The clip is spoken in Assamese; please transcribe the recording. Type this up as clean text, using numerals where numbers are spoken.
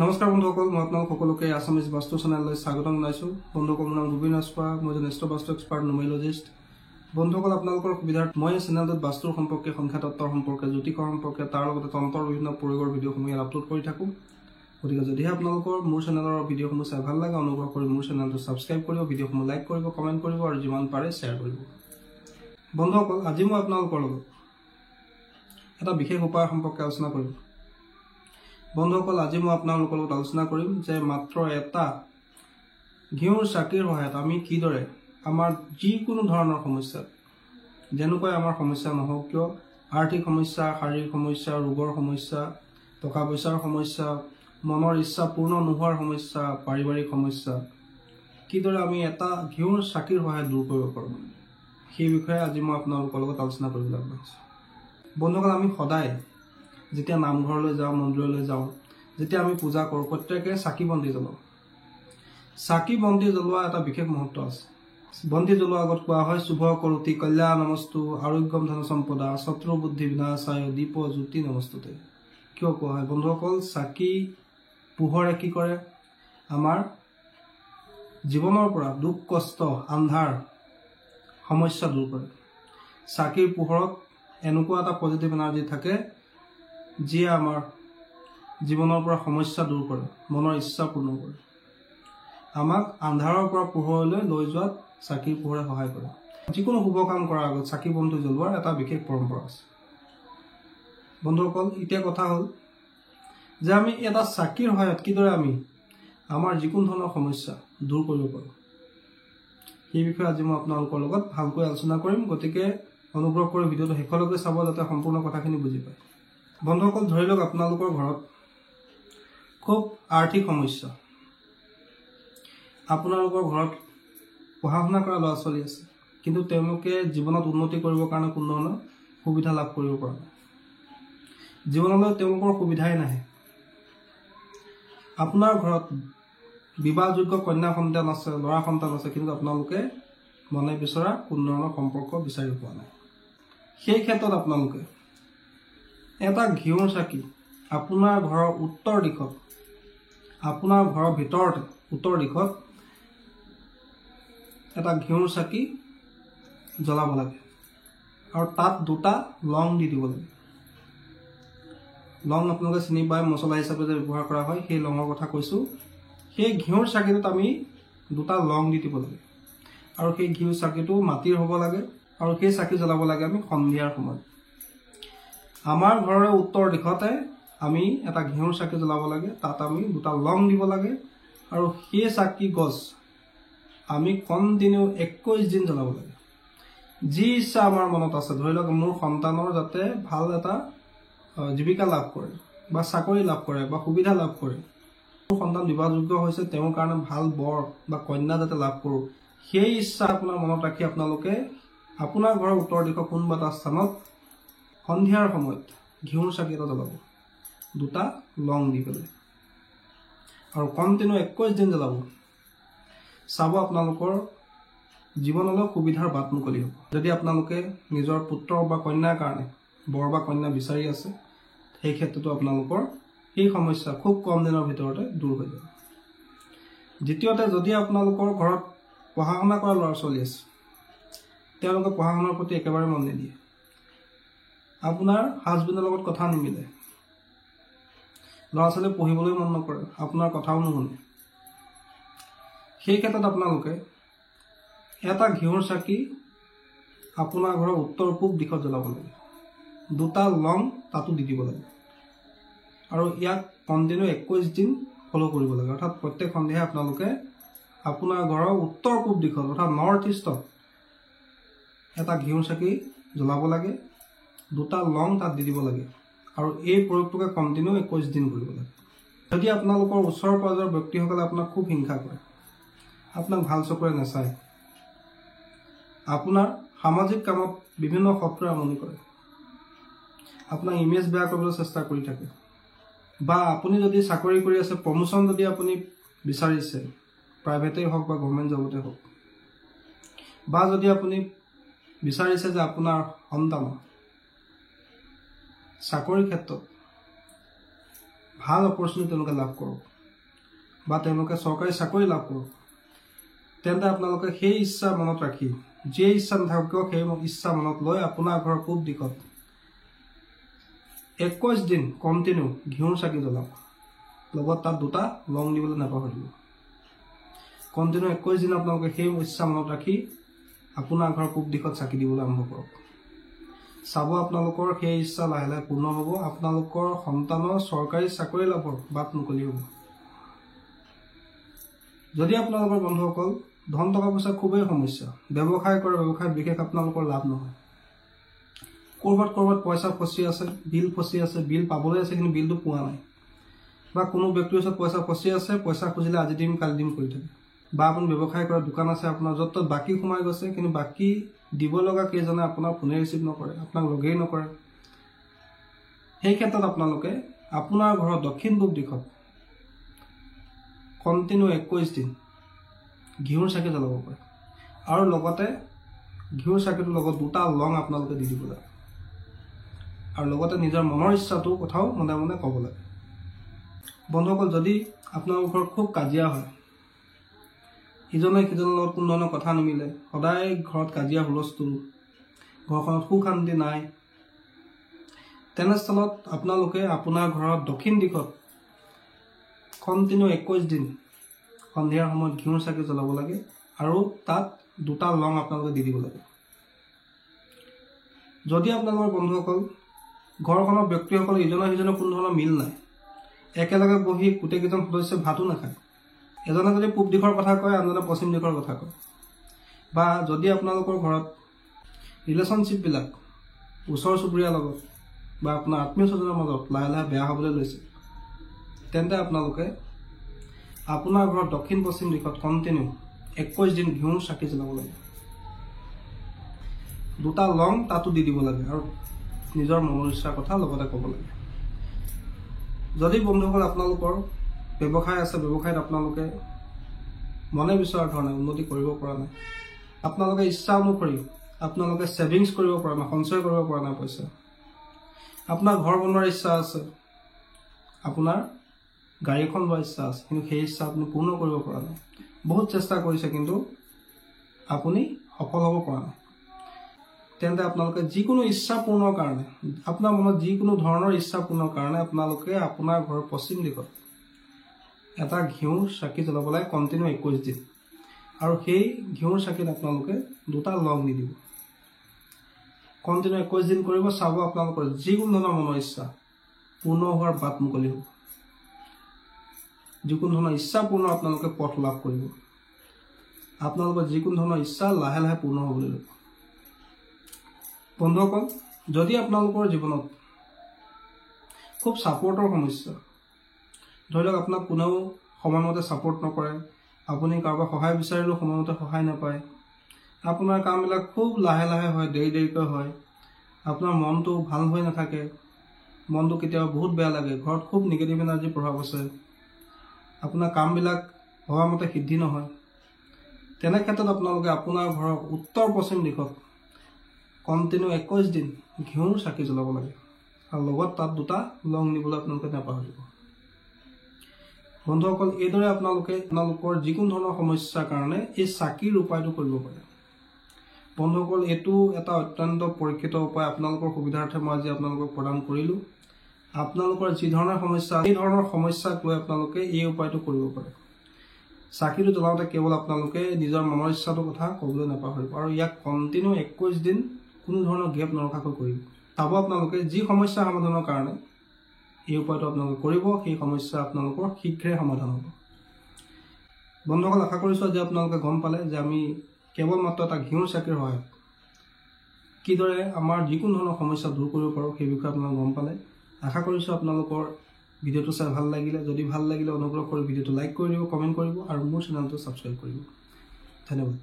নমস্কাৰ বন্ধুসকল, মই আপোনালোক সকলোকে আছামিজ বাস্তু চেনেললৈ স্বাগতম জনাইছোঁ। বন্ধুসকল, মোৰ নাম গোবিন্দ ৰাজখোৱা, মই এজন এষ্ট্ৰ বাস্তু এক্সপাৰ্ট নুমেৰলজিষ্ট। বন্ধুসকল, আপোনালোকৰ সুবিধাত মই এই চেনেলটোত বাস্তুৰ সম্পৰ্কে, সংখ্যা তত্ত্বৰ সম্পৰ্কে, জ্যোতিষৰ সম্পৰ্কে, তাৰ লগতে তন্ত্ৰৰ বিভিন্ন প্ৰয়োগৰ ভিডিঅ'সমূহ ইয়াত আপলোড কৰি থাকোঁ। গতিকে যদিহে আপোনালোকৰ মোৰ চেনেলৰ ভিডিঅ'সমূহ চাই ভাল লাগে, অনুগ্ৰহ কৰি মোৰ চেনেলটো ছাবস্ক্ৰাইব কৰিব, ভিডিঅ'সমূহ লাইক কৰিব, কমেণ্ট কৰিব আৰু যিমান পাৰে শ্বেয়াৰ কৰিব। বন্ধুসকল, আজি মই আপোনালোকৰ লগত এটা বিশেষ উপায় সম্পৰ্কে আলোচনা কৰিম। বন্ধুসকল, আজি মই আপোনালোকৰ লগত আলোচনা কৰিম যে মাত্ৰ এটা ঘিউৰ চাকিৰ সহায়ত আমি কিদৰে আমাৰ যিকোনো ধৰণৰ সমস্যা, যেনেকৈ আমাৰ সমস্যা নহওক কিয়, আৰ্থিক সমস্যা, শাৰীৰিক সমস্যা, ৰোগৰ সমস্যা, টকা পইচাৰ সমস্যা, মনৰ ইচ্ছা পূৰ্ণ নোহোৱাৰ সমস্যা, পাৰিবাৰিক সমস্যা, কিদৰে আমি এটা ঘিউৰ চাকিৰ সহায়ত দূৰ কৰিব পাৰোঁ, সেই বিষয়ে আজি মই আপোনালোকৰ লগত আলোচনা কৰিবলৈ আগবাঢ়িছোঁ। বন্ধুসকল, আমি সদায় যেতিয়া নামঘৰলৈ যাওঁ, মন্দিৰলৈ যাওঁ, যেতিয়া আমি পূজা কৰোঁ, প্ৰত্যেকে চাকি বন্তি জ্বলাওঁ। চাকি বন্তি জ্বলোৱা এটা বিশেষ মুহূৰ্ত আছে। বন্তি জ্বলোৱাৰ আগত কোৱা হয়, শুভ কৰোতি কল্যাণমস্তু আৰোগ্যম ধন সম্পদা শত্ৰু বুদ্ধি বিনাশায় দীপ জ্যোতি নমস্তুতে। কিয় কোৱা হয়? বন্ধুসকল, চাকি পোহৰে কি কৰে? আমাৰ জীৱনৰ পৰা দুখ, কষ্ট, আন্ধাৰ, সমস্যা দূৰ কৰে। চাকিৰ পোহৰত এনেকুৱা এটা পজিটিভ এনাৰ্জি থাকে যিয়ে আমাৰ জীৱনৰ পৰা সমস্যা দূৰ কৰে, মনৰ ইচ্ছা পূৰ্ণ কৰে, আমাক আন্ধাৰৰ পৰা পোহৰলৈ লৈ যোৱাত চাকিৰ পোহৰে সহায় কৰে। যিকোনো শুভ কাম কৰাৰ আগত চাকি বন্তি জ্বলোৱাৰ এটা বিশেষ পৰম্পৰা আছে। বন্ধুসকল, এতিয়া কথা হ'ল যে আমি এটা চাকিৰ সহায়ত কিদৰে আমি আমাৰ যিকোনো ধৰণৰ সমস্যা দূৰ কৰিব পাৰোঁ, সেই বিষয়ে আজি মই আপোনালোকৰ লগত ভালকৈ আলোচনা কৰিম। গতিকে অনুগ্ৰহ কৰি ভিডিঅ'টো শেষলৈকে চাব, যাতে সম্পূৰ্ণ কথাখিনি বুজি পায়। বন্ধুসকল, ধৰি লওক আপোনালোকৰ ঘৰত খুব আৰ্থিক সমস্যা। আপোনালোকৰ ঘৰত পঢ়া শুনা কৰা ল'ৰা ছোৱালী আছে, কিন্তু তেওঁলোকে জীৱনত উন্নতি কৰিবৰ কাৰণে কোনো ধৰণৰ সুবিধা লাভ কৰিব পৰা নাই। জীৱনলৈ তেওঁলোকৰ সুবিধাই নাহে। আপোনাৰ ঘৰত বিবাহযোগ্য কন্যা সন্তান আছে, ল'ৰা সন্তান আছে, কিন্তু আপোনালোকে মনে বিচৰা কোনো ধৰণৰ সম্পৰ্ক বিচাৰি পোৱা নাই। সেই ক্ষেত্ৰত আপোনালোকে এটা ঘিউৰ চাকি আপোনাৰ ঘৰৰ উত্তৰ দিশত, আপোনাৰ ঘৰৰ ভিতৰতে উত্তৰ দিশত এটা ঘিউৰ চাকি জ্বলাব লাগে আৰু তাত দুটা লং দি দিব লাগে। লং আপোনালোকে চিনি পায়, মছলা হিচাপে যে ব্যৱহাৰ কৰা হয়, সেই লঙৰ কথা কৈছোঁ। সেই ঘিউৰ চাকিটোত আমি দুটা লং দি দিব লাগে আৰু সেই ঘিউৰ চাকিটো মাটিৰ হ'ব লাগে আৰু সেই চাকি জ্বলাব লাগে আমি সন্ধিয়াৰ সময়ত। আমাৰ ঘৰৰে উত্তৰ দিশতে আমি এটা ঘিউৰ চাকি জ্বলাব লাগে, তাত আমি দুটা লং দিব লাগে আৰু সেই চাকি গছ আমি কণ্টিনিউ 21 দিন জ্বলাব লাগে। যি ইচ্ছা আমাৰ মনত আছে, ধৰি লওক মোৰ সন্তানৰ যাতে ভাল এটা জীৱিকা লাভ কৰে বা চাকৰি লাভ কৰে বা সুবিধা লাভ কৰে, মোৰ সন্তান বিবাহযোগ্য হৈছে, তেওঁৰ কাৰণে ভাল বৰ বা কন্যা যাতে লাভ কৰোঁ, সেই ইচ্ছা আপোনাৰ মনত ৰাখি আপোনালোকে আপোনাৰ ঘৰৰ উত্তৰ দিশৰ কোনোবা এটা স্থানত সন্ধিয়াৰ সময়ত ঘিউৰ চাকি এটা জ্বলাব, দুটা লং দি পেলাই, আৰু কণ্টিনিউ 21 দিন জ্বলাব। চাব আপোনালোকৰ জীৱনলৈ সুবিধাৰ বাট মুকলি হ'ব। যদি আপোনালোকে নিজৰ পুত্ৰ বা কন্যাৰ কাৰণে বৰ বা কন্যা বিচাৰি আছে, সেই ক্ষেত্ৰতো আপোনালোকৰ সেই সমস্যা খুব কম দিনৰ ভিতৰতে দূৰ হৈ যাব। দ্বিতীয়তে, যদি আপোনালোকৰ ঘৰত পঢ়া শুনা কৰা ল'ৰা ছোৱালী আছে, তেওঁলোকে পঢ়া শুনাৰ প্ৰতি একেবাৰে মন নিদিয়ে, আপোনাৰ হাজবেণ্ডৰ লগত কথা নিমিলে, ল'ৰা ছোৱালী পঢ়িবলৈ মন নকৰে, আপোনাৰ কথাও নুশুনে, সেই ক্ষেত্ৰত আপোনালোকে এটা ঘিউৰ চাকি আপোনাৰ ঘৰৰ উত্তৰ পূব দিশত জ্বলাব লাগে, দুটা লং তাতো দি দিব লাগে আৰু ইয়াক কণ্টিনিউ 21 দিন ফ'ল' কৰিব লাগে। অৰ্থাৎ প্ৰত্যেক সন্ধিয়া আপোনালোকে আপোনাৰ ঘৰৰ উত্তৰ পূব দিশত, অৰ্থাৎ নৰ্থ ইষ্টত এটা ঘিউৰ চাকি জ্বলাব লাগে, দুটা লং তাত দি দিব লাগে আৰু এই প্ৰয়োগটোকে কণ্টিনিউ 21 দিন কৰিব লাগে। যদি আপোনালোকৰ ওচৰ পাজৰৰ ব্যক্তিসকলে আপোনাক খুব হিংসা কৰে, আপোনাক ভাল চকুৰে নাচায়, আপোনাৰ সামাজিক কামত বিভিন্ন শত্ৰুৱে আমনি কৰে, আপোনাক ইমেজ বেয়া কৰিবলৈ চেষ্টা কৰি থাকে, বা আপুনি যদি চাকৰি কৰি আছে, প্ৰমোশ্যন যদি আপুনি বিচাৰিছে, প্ৰাইভেটেই হওক বা গভৰ্ণমেণ্ট জবতে হওক, বা যদি আপুনি বিচাৰিছে যে আপোনাৰ সন্তান চাকৰিৰ ক্ষেত্ৰত ভাল অপৰচুনিটি তেওঁলোকে লাভ কৰক বা তেওঁলোকে চৰকাৰী চাকৰি লাভ কৰক, তেন্তে আপোনালোকে সেই ইচ্ছা মনত ৰাখি যিয়ে ইচ্ছা নাথাকক কিয় সেই ইচ্ছা মনত লৈ আপোনাৰ ঘৰৰ পূব দিশত 21 দিন কণ্টিনিউ ঘিউৰ চাকি জ্বলাওক। লগত তাত 2টা লং দিবলৈ নাপাহৰিব। কণ্টিনিউ 21 দিন আপোনালোকে সেই ইচ্ছা মনত ৰাখি আপোনাৰ ঘৰৰ পূব দিশত চাকি দিবলৈ আৰম্ভ কৰক। চাব আপোনালোকৰ সেই ইচ্ছা লাহে লাহে পূৰ্ণ হ'ব। আপোনালোকৰ সন্তানৰ চৰকাৰী চাকৰি লাভৰ বাট মুকলি হ'ব। যদি আপোনালোকৰ বন্ধুসকল ধন টকা পইচা খুবেই সমস্যা, ব্যৱসায় কৰে, ব্যৱসায়ত বিশেষ আপোনালোকৰ লাভ নহয়, ক'ৰবাত পইচা ফচি আছে, বিল ফচি আছে, বিল পাবলৈ আছে কিন্তু বিলটো পোৱা নাই, বা কোনো ব্যক্তিৰ ওচৰত পইচা ফচি আছে, পইচা খুজিলে আজি দিম কালি দিম কৰি থাকে, বা আপুনি ব্যৱসায় কৰা দোকান আছে আপোনাৰ য'ত ত'ত বাকী সোমাই গৈছে কিন্তু বাকী দিব লগা কেইজনে আপোনাৰ ফোনে ৰিচিভ নকৰে, আপোনাক লগেই নকৰে, সেই ক্ষেত্ৰত আপোনালোকে আপোনাৰ ঘৰৰ দক্ষিণ পূব দিশত কণ্টিনিউ 21 দিন ঘিউৰ চাকি জ্বলাব পাৰে। আৰু লগতে ঘিউৰ চাকিটোৰ লগত 2টা লং আপোনালোকে দি দিব লাগে। আৰু লগতে নিজৰ মনৰ ইচ্ছাটো কথাও মনে মনে ক'ব লাগে। বন্ধুসকল যদি আপোনালোকৰ ঘৰত খুব কাজিয়া হয়, ইজনে সিজনৰ লগত কোনো ধৰণৰ কথা নিমিলে, সদায় ঘৰত কাজিয়া হুলস্থুল, ঘৰখনত সুখ শান্তি নাই, তেনেস্থলত আপোনালোকে আপোনাৰ ঘৰৰ দক্ষিণ দিশত কণ্টিনিউ 21 দিন সন্ধিয়াৰ সময়ত ঘিউৰ চাকি জ্বলাব লাগে আৰু তাত 2টা লং আপোনালোকে দি দিব লাগে। যদি আপোনালোকৰ বন্ধুসকল ঘৰখনৰ ব্যক্তিসকল ইজনৰ সিজনৰ কোনো ধৰণৰ মিল নাই, একেলগে বহি গোটেইকেইজন সদস্যই ভাতো নাখায়, এজনে যদি পূব দিশৰ কথা কয় আনজনে পশ্চিম দিশৰ কথা কয়, বা যদি আপোনালোকৰ ঘৰত ৰিলেশ্যনশ্বিপবিলাক ওচৰ চুবুৰীয়াৰ লগত বা আপোনাৰ আত্মীয় স্বজনৰ মাজত লাহে লাহে বেয়া হ'বলৈ লৈছে, তেন্তে আপোনালোকে আপোনাৰ ঘৰৰ দক্ষিণ পশ্চিম দিশত কণ্টিনিউ 21 দিন ঘিউৰ চাকি জ্বলাব লাগে। 2টা লং তাতো দি দিব লাগে আৰু নিজৰ মনৰ ইচ্ছাৰ কথা লগতে ক'ব লাগে। যদি বন্ধুসকল আপোনালোকৰ ব্যৱসায় আছে, ব্যৱসায়ত আপোনালোকে মনে বিচৰা ধৰণে উন্নতি কৰিব পৰা নাই, আপোনালোকে ইচ্ছা অনুসৰি আপোনালোকে ছেভিংছ কৰিব পৰা নাই, সঞ্চয় কৰিব পৰা নাই পইচা, আপোনাৰ ঘৰ বনোৱাৰ ইচ্ছা আছে, আপোনাৰ গাড়ী এখন লোৱাৰ ইচ্ছা আছে, কিন্তু সেই ইচ্ছা আপুনি পূৰ্ণ কৰিব পৰা নাই, বহুত চেষ্টা কৰিছে কিন্তু আপুনি সফল হ'ব পৰা নাই, তেন্তে আপোনালোকে যিকোনো ইচ্ছা পূৰ্ণৰ কাৰণে, আপোনাৰ মনত যিকোনো ধৰণৰ ইচ্ছা পূৰ্ণৰ কাৰণে আপোনালোকে আপোনাৰ ঘৰৰ পশ্চিম দিশত এটা ঘিউৰ চাকি জ্বলাব লাগে কণ্টিনিউ 21 দিন। আৰু সেই ঘিউৰ চাকিত আপোনালোকে 2টা লং দি দিব। কণ্টিনিউ 21 দিন কৰিব, চাব আপোনালোকৰ যিকোনো ধৰণৰ মনৰ ইচ্ছা পূৰ্ণ হোৱাৰ বাট মুকলি হ'ব। যিকোনো ধৰণৰ ইচ্ছা পূৰ্ণ আপোনালোকে পথ লাভ কৰিব। আপোনালোকৰ যিকোনো ধৰণৰ ইচ্ছা লাহে লাহে পূৰ্ণ হ'বলৈ ল'ব। বন্ধুসকল যদি আপোনালোকৰ জীৱনত খুব ছাপোৰ্টৰ সমস্যা, ধৰি লওক আপোনাক কোনেও সময়মতে ছাপোৰ্ট নকৰে, আপুনি কাৰোবাৰ সহায় বিচাৰিলেও সময়মতে সহায় নাপায়, আপোনাৰ কামবিলাক খুব লাহে লাহে হয়, দেৰিকৈ হয়, আপোনাৰ মনটো ভাল হৈ নাথাকে, মনটো কেতিয়াবা বহুত বেয়া লাগে, ঘৰত খুব নিগেটিভ এনাৰ্জি প্ৰভাৱ আছে, আপোনাৰ কামবিলাক ভবামতে সিদ্ধি নহয়, তেনে ক্ষেত্ৰত আপোনালোকে আপোনাৰ ঘৰৰ উত্তৰ পশ্চিম দিশত কণ্টিনিউ 21 দিন ঘিউৰ চাকি জ্বলাব লাগে আৰু লগত তাত 2টা লং নিবলৈ আপোনালোকে নাপাহৰিব। বন্ধুসকল এইদৰে আপোনালোকৰ যিকোনো ধৰণৰ সমস্যাৰ কাৰণে এই চাকিৰ উপায়টো কৰিব পাৰে। বন্ধুসকল এইটো এটা অত্যন্ত পৰীক্ষিত উপায়, আপোনালোকৰ সুবিধাৰ্থে মই আজি আপোনালোকক প্ৰদান কৰিলোঁ। আপোনালোকৰ যি ধৰণৰ সমস্যা, এই ধৰণৰ সমস্যাক লৈ আপোনালোকে এই উপায়টো কৰিব পাৰে। চাকিটো জ্বলাওঁতে কেৱল আপোনালোকে নিজৰ মনৰ ইচ্ছাটোৰ কথা ক'বলৈ নাপাহৰিব আৰু ইয়াক কণ্টিনিউ 21 দিন কোনো ধৰণৰ গেপ নৰখাকৈ কৰিব। চাব আপোনালোকে যি সমস্যা সমাধানৰ কাৰণে এই উপায়টো আপোনালোকে কৰিব, সেই সমস্যা আপোনালোকৰ শীঘ্ৰে সমাধান হ'ব। বন্ধুসকল আশা কৰিছোঁ আজি আপোনালোকে গম পালে যে আমি কেৱল মাত্ৰ এটা ঘিউৰ চাকিৰ সহায়ত কিদৰে আমাৰ যিকোনো ধৰণৰ সমস্যা দূৰ কৰিব পাৰোঁ সেই বিষয়ে আপোনালোকে গম পালে। আশা কৰিছোঁ আপোনালোকৰ ভিডিঅ'টো চাই ভাল লাগিলে। যদি ভাল লাগিলে অনুগ্ৰহ কৰি ভিডিঅ'টো লাইক কৰি দিব, কমেণ্ট কৰিব আৰু মোৰ চেনেলটো ছাবস্ক্ৰাইব কৰিব। ধন্যবাদ।